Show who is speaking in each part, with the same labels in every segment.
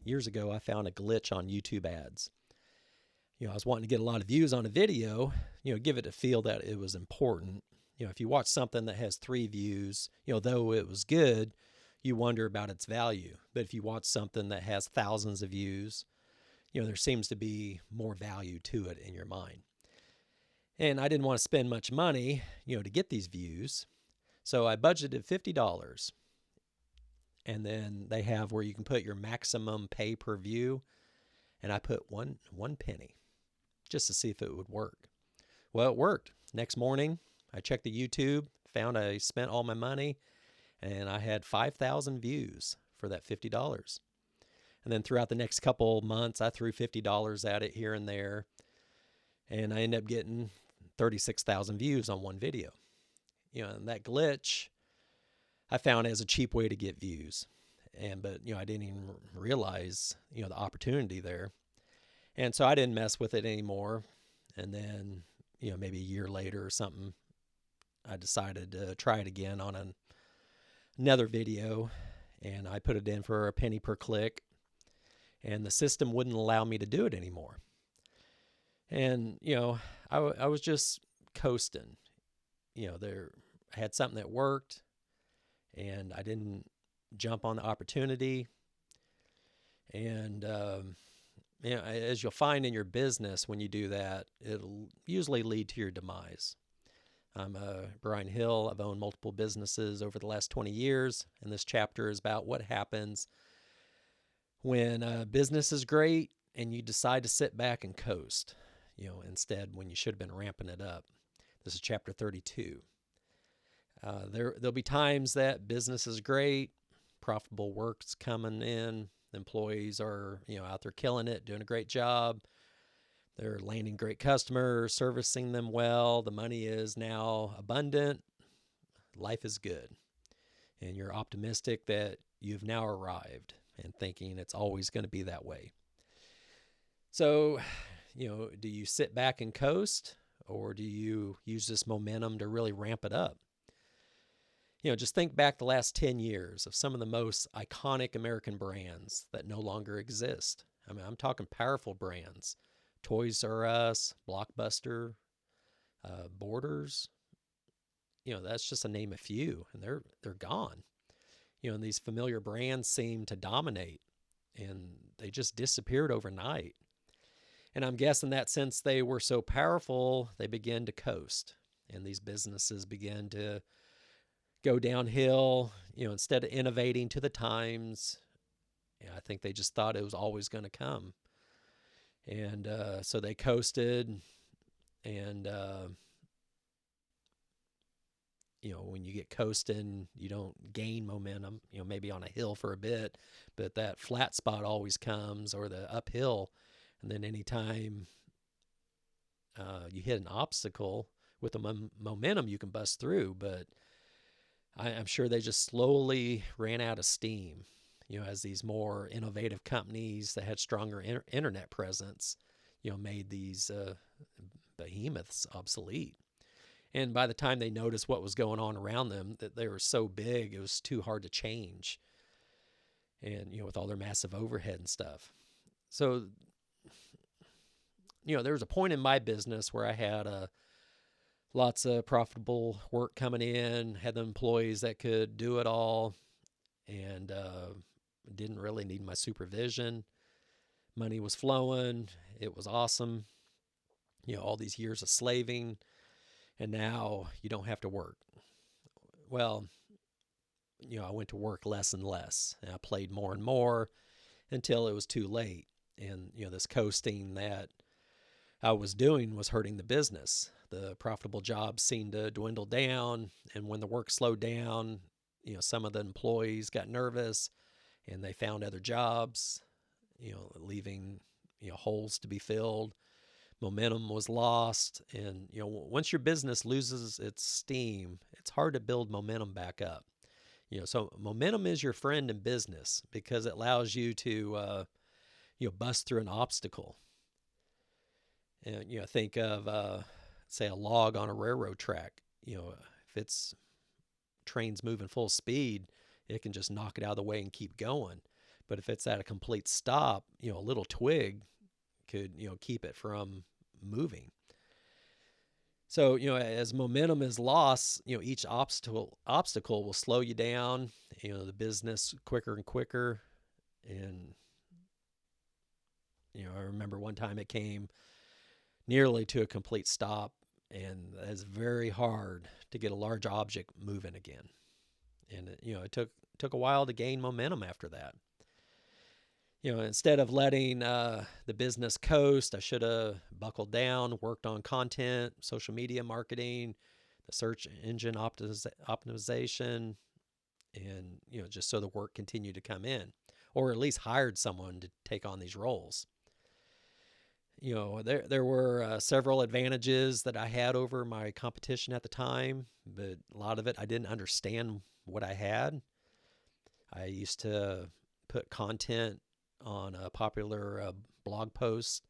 Speaker 1: years ago, I found a glitch on YouTube ads. I was wanting to get a lot of views on a video, give it a feel that it was important. If you watch something that has 3 views, though it was good, you wonder about its value. But if you watch something that has thousands of views, there seems to be more value to it in your mind. And I didn't want to spend much money, to get these views. So I budgeted $50. And then they have where you can put your maximum pay per view. And I put one penny just to see if it would work. Well, it worked. Next morning, I checked the YouTube, found I spent all my money, and I had 5,000 views for that $50. And then throughout the next couple months, I threw $50 at it here and there, and I ended up getting 36,000 views on one video. And that glitch I found as a cheap way to get views. But I didn't even realize, the opportunity there. And so I didn't mess with it anymore. And then, maybe a year later or something, I decided to try it again on another video, and I put it in for a penny per click, and the system wouldn't allow me to do it anymore. And, I was just coasting. I had something that worked, and I didn't jump on the opportunity. And, as you'll find in your business, when you do that, it'll usually lead to your demise. I'm Brian Hill. I've owned multiple businesses over the last 20 years, and this chapter is about what happens when business is great and you decide to sit back and coast, instead when you should have been ramping it up. This is chapter 32. There'll be times that business is great, profitable work's coming in, employees are, out there killing it, doing a great job. They're landing great customers, servicing them well. The money is now abundant. Life is good. And you're optimistic that you've now arrived and thinking it's always going to be that way. So, do you sit back and coast, or do you use this momentum to really ramp it up? Just think back the last 10 years of some of the most iconic American brands that no longer exist. I mean, I'm talking powerful brands. Toys R Us, Blockbuster, Borders. That's just to name a few, and they're gone. And these familiar brands seem to dominate, and they just disappeared overnight. And I'm guessing that since they were so powerful, they began to coast, and these businesses began to go downhill, instead of innovating to the times. I think they just thought it was always going to come. And so they coasted. And, when you get coasting, you don't gain momentum, maybe on a hill for a bit, but that flat spot always comes, or the uphill. And then anytime you hit an obstacle with the momentum, you can bust through. But I'm sure they just slowly ran out of steam, as these more innovative companies that had stronger internet presence, made these behemoths obsolete. And by the time they noticed what was going on around them, that they were so big, it was too hard to change. And, with all their massive overhead and stuff. So, there was a point in my business where I had lots of profitable work coming in, had the employees that could do it all, and didn't really need my supervision. Money was flowing. It was awesome. All these years of slaving, and now you don't have to work. Well, I went to work less and less, and I played more and more until it was too late. And, this coasting that I was doing was hurting the business. The profitable jobs seemed to dwindle down, and when the work slowed down, some of the employees got nervous, and they found other jobs, leaving holes to be filled. Momentum was lost, and once your business loses its steam, it's hard to build momentum back up. So momentum is your friend in business because it allows you to bust through an obstacle. And think of say a log on a railroad track. If it's train's moving full speed, it can just knock it out of the way and keep going. But if it's at a complete stop, a little twig could, keep it from moving. So, as momentum is lost, each obstacle will slow you down, the business quicker and quicker. And, I remember one time it came nearly to a complete stop, and it's very hard to get a large object moving again. And, it took a while to gain momentum after that. Instead of letting the business coast, I should have buckled down, worked on content, social media marketing, the search engine optimization, and, just so the work continued to come in, or at least hired someone to take on these roles. There were several advantages that I had over my competition at the time, but a lot of it I didn't understand what I had. I used to put content on a popular blog post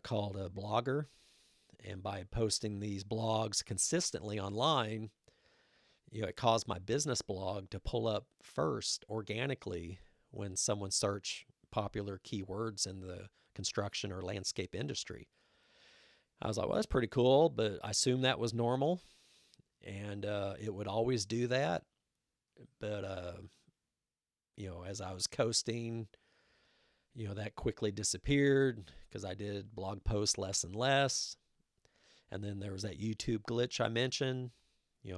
Speaker 1: called a blogger. And by posting these blogs consistently online, it caused my business blog to pull up first organically when someone searched popular keywords in the construction or landscape industry. I was like, well, that's pretty cool, but I assumed that was normal, and it would always do that. But as I was coasting, that quickly disappeared because I did blog posts less and less. And then there was that YouTube glitch I mentioned.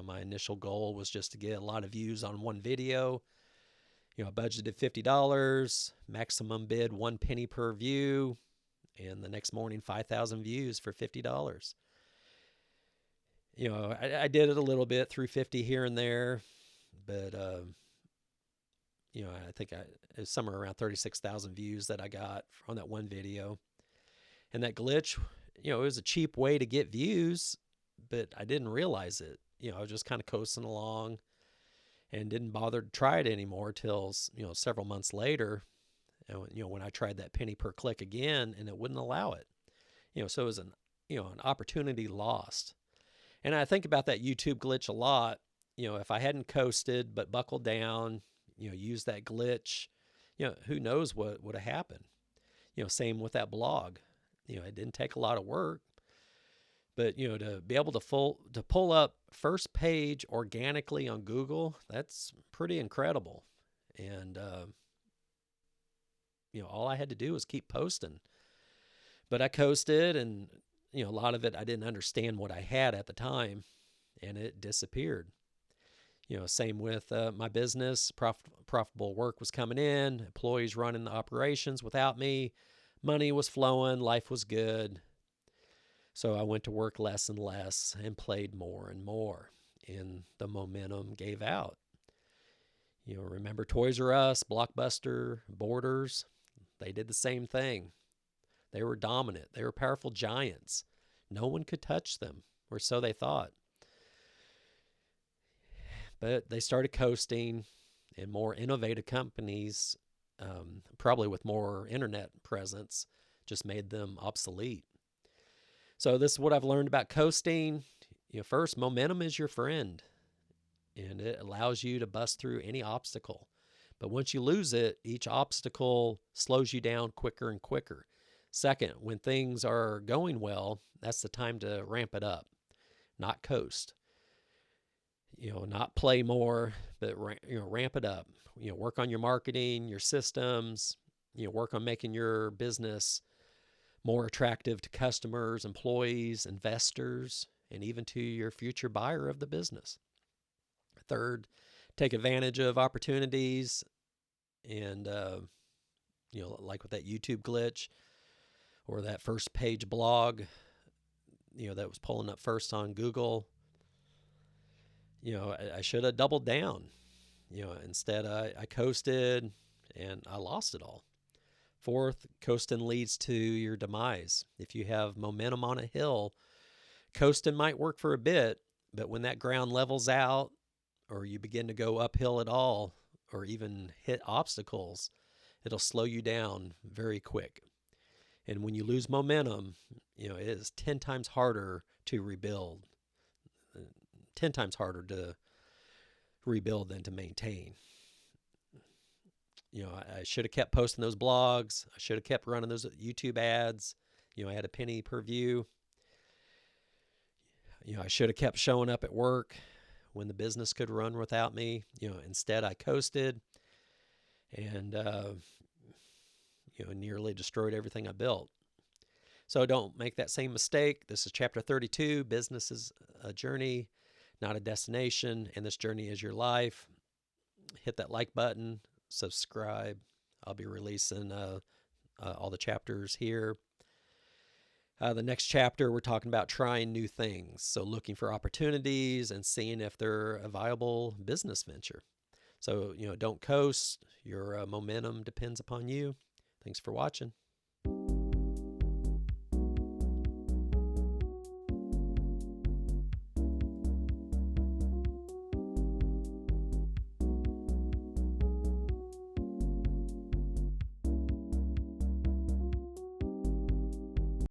Speaker 1: My initial goal was just to get a lot of views on one video. I budgeted $50, maximum bid 1 penny per view, and the next morning 5,000 views for $50. I did it a little bit through 50 here and there, but I think it was somewhere around 36,000 views that I got on that one video. And that glitch, it was a cheap way to get views, but I didn't realize it. I was just kind of coasting along and didn't bother to try it anymore till, several months later, when I tried that penny per click again, and it wouldn't allow it. So it was an opportunity lost. And I think about that YouTube glitch a lot. If I hadn't coasted but buckled down, used that glitch, who knows what would have happened. Same with that blog. It didn't take a lot of work, but to be able to pull up first page organically on Google, that's pretty incredible. And all I had to do was keep posting. But I coasted, and a lot of it I didn't understand what I had at the time, and it disappeared. Same with my business. Profitable work was coming in, employees running the operations without me, money was flowing, life was good. So I went to work less and less and played more and more, and the momentum gave out. Remember Toys R Us, Blockbuster, Borders? They did the same thing. They were dominant. They were powerful giants. No one could touch them, or so they thought. But they started coasting, and more innovative companies, probably with more internet presence, just made them obsolete. So this is what I've learned about coasting. First, momentum is your friend, and it allows you to bust through any obstacle. But once you lose it, each obstacle slows you down quicker and quicker. Second, when things are going well, that's the time to ramp it up, not coast. Not play more, but ramp it up. Work on your marketing, your systems. Work on making your business more attractive to customers, employees, investors, and even to your future buyer of the business. Third, take advantage of opportunities, and like with that YouTube glitch or that first page blog, that was pulling up first on Google. I should have doubled down. Instead I coasted, and I lost it all. Fourth, coasting leads to your demise. If you have momentum on a hill, coasting might work for a bit, but when that ground levels out, or you begin to go uphill at all, or even hit obstacles, it'll slow you down very quick. And when you lose momentum, it is 10 times harder to rebuild. 10 times harder to rebuild than to maintain. I should have kept posting those blogs. I should have kept running those YouTube ads. I had a penny per view. I should have kept showing up at work when the business could run without me. Instead I coasted and, nearly destroyed everything I built. So don't make that same mistake. This is chapter 32. Business is a journey, not a destination, and this journey is your life. Hit that like button, subscribe. I'll be releasing all the chapters here. The next chapter, we're talking about trying new things. So looking for opportunities and seeing if they're a viable business venture. So, don't coast. Your momentum depends upon you. Thanks for watching.